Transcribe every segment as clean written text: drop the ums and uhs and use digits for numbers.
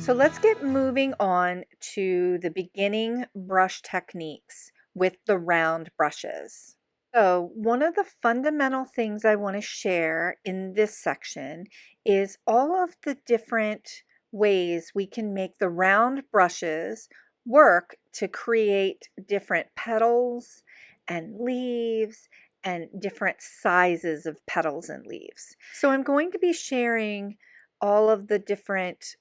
So let's get moving on to the beginning brush techniques with the round brushes. So one of the fundamental things I want to share in this section is all of the different ways we can make the round brushes work to create different petals and leaves and different sizes of petals and leaves. So I'm going to be sharing all of the different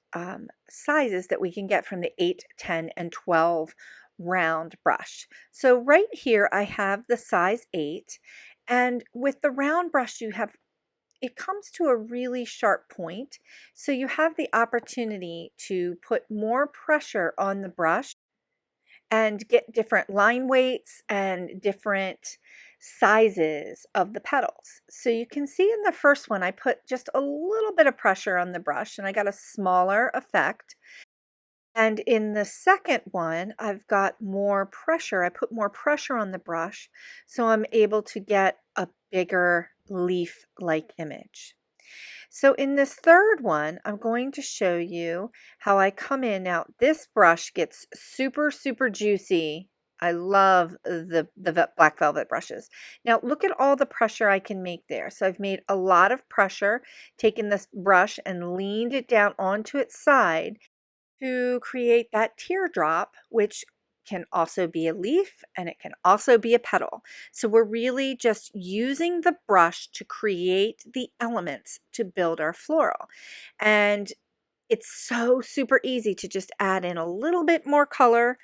sizes that we can get from the 8, 10, and 12 round brush. So right here I have the size 8, and with the round brush it comes to a really sharp point, so you have the opportunity to put more pressure on the brush and get different line weights and different sizes of the petals. So you can see in the first one I put just a little bit of pressure on the brush and I got a smaller effect. And in the second one, I've got more pressure. I put more pressure on the brush, so I'm able to get a bigger leaf-like image. So in this third one, I'm going to show you how I come in. Now, this brush gets super, super juicy. I love the black velvet brushes. Now, look at all the pressure I can make there. So I've made a lot of pressure, taken this brush and leaned it down onto its side to create that teardrop, which can also be a leaf and it can also be a petal. So we're really just using the brush to create the elements to build our floral. And it's so super easy to just add in a little bit more color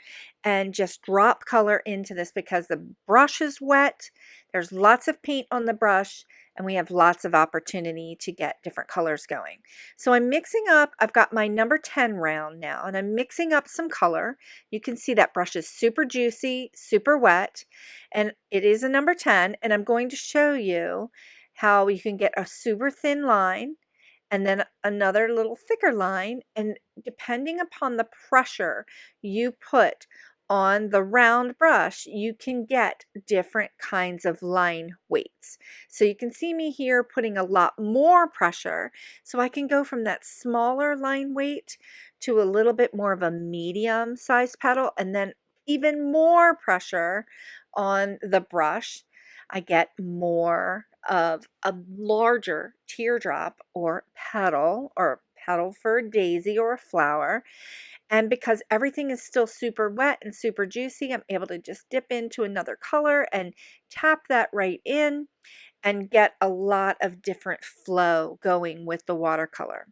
and just drop color into this because the brush is wet. There's lots of paint on the brush and we have lots of opportunity to get different colors going. So I'm mixing up, I've got my number 10 round now and I'm mixing up some color. You can see that brush is super juicy, super wet, and it is a number 10, and I'm going to show you how you can get a super thin line and then another little thicker line, and depending upon the pressure you put on the round brush, you can get different kinds of line weights. So you can see me here putting a lot more pressure, so I can go from that smaller line weight to a little bit more of a medium sized petal, and then even more pressure on the brush. I get more of a larger teardrop or petal for a daisy or a flower. And because everything is still super wet and super juicy, I'm able to just dip into another color and tap that right in and get a lot of different flow going with the watercolor.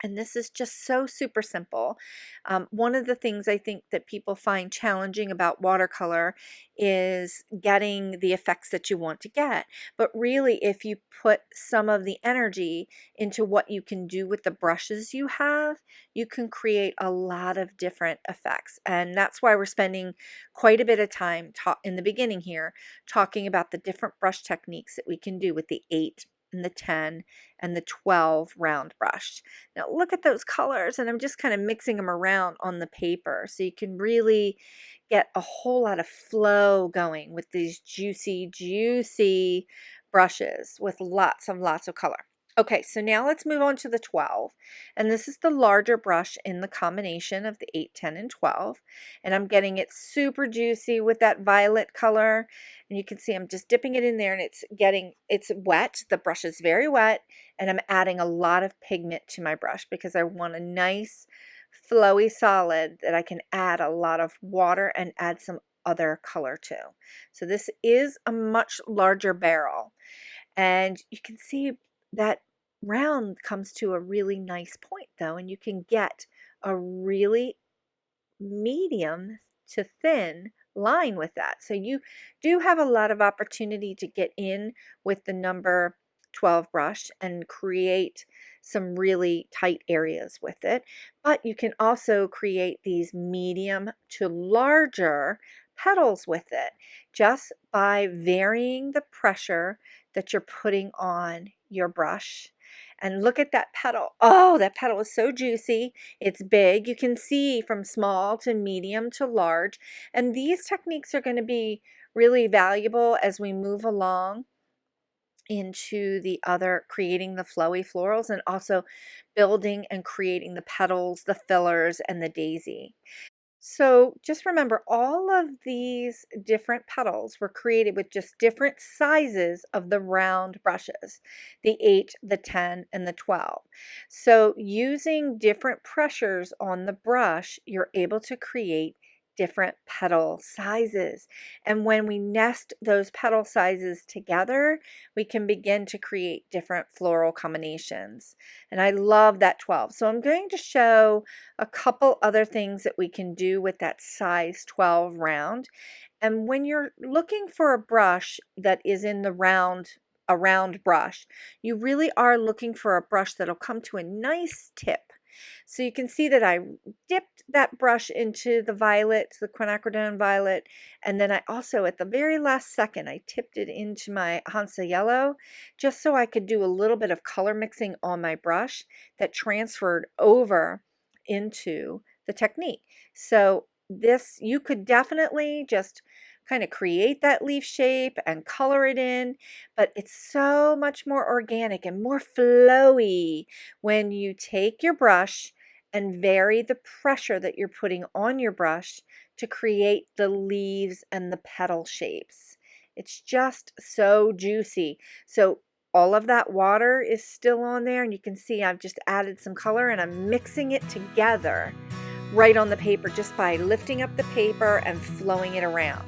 And this is just so super simple. One of the things I think that people find challenging about watercolor is getting the effects that you want to get. But really, if you put some of the energy into what you can do with the brushes you have, you can create a lot of different effects. And that's why we're spending quite a bit of time in the beginning here talking about the different brush techniques that we can do with the 8 and the 10 and the 12 round brush. Now look at those colors, and I'm just kind of mixing them around on the paper so you can really get a whole lot of flow going with these juicy, juicy brushes with lots of color. Okay, so now let's move on to the 12. And this is the larger brush in the combination of the 8, 10, and 12. And I'm getting it super juicy with that violet color. And you can see I'm just dipping it in there and it's wet. The brush is very wet, and I'm adding a lot of pigment to my brush because I want a nice flowy solid that I can add a lot of water and add some other color to. So this is a much larger barrel, and you can see that round comes to a really nice point though, and you can get a really medium to thin line with that. So you do have a lot of opportunity to get in with the number 12 brush and create some really tight areas with it. But you can also create these medium to larger petals with it just by varying the pressure that you're putting on your brush. And look at that petal. Oh, that petal is so juicy. It's big. You can see from small to medium to large. And these techniques are going to be really valuable as we move along into the other, creating the flowy florals, and also building and creating the petals, the fillers, and the daisy. So just remember, all of these different petals were created with just different sizes of the round brushes, the 8, the 10, and the 12. So using different pressures on the brush, you're able to create different petal sizes. And when we nest those petal sizes together, we can begin to create different floral combinations. And I love that 12. So I'm going to show a couple other things that we can do with that size 12 round. And when you're looking for a brush that is in the round, a round brush, you really are looking for a brush that'll come to a nice tip. So you can see that I dipped that brush into the violet, the quinacridone violet, and then I also, at the very last second, I tipped it into my Hansa yellow, just so I could do a little bit of color mixing on my brush that transferred over into the technique. So this, you could definitely just kind of create that leaf shape and color it in, but it's so much more organic and more flowy when you take your brush and vary the pressure that you're putting on your brush to create the leaves and the petal shapes. It's just so juicy. So all of that water is still on there, and you can see I've just added some color and I'm mixing it together right on the paper just by lifting up the paper and flowing it around.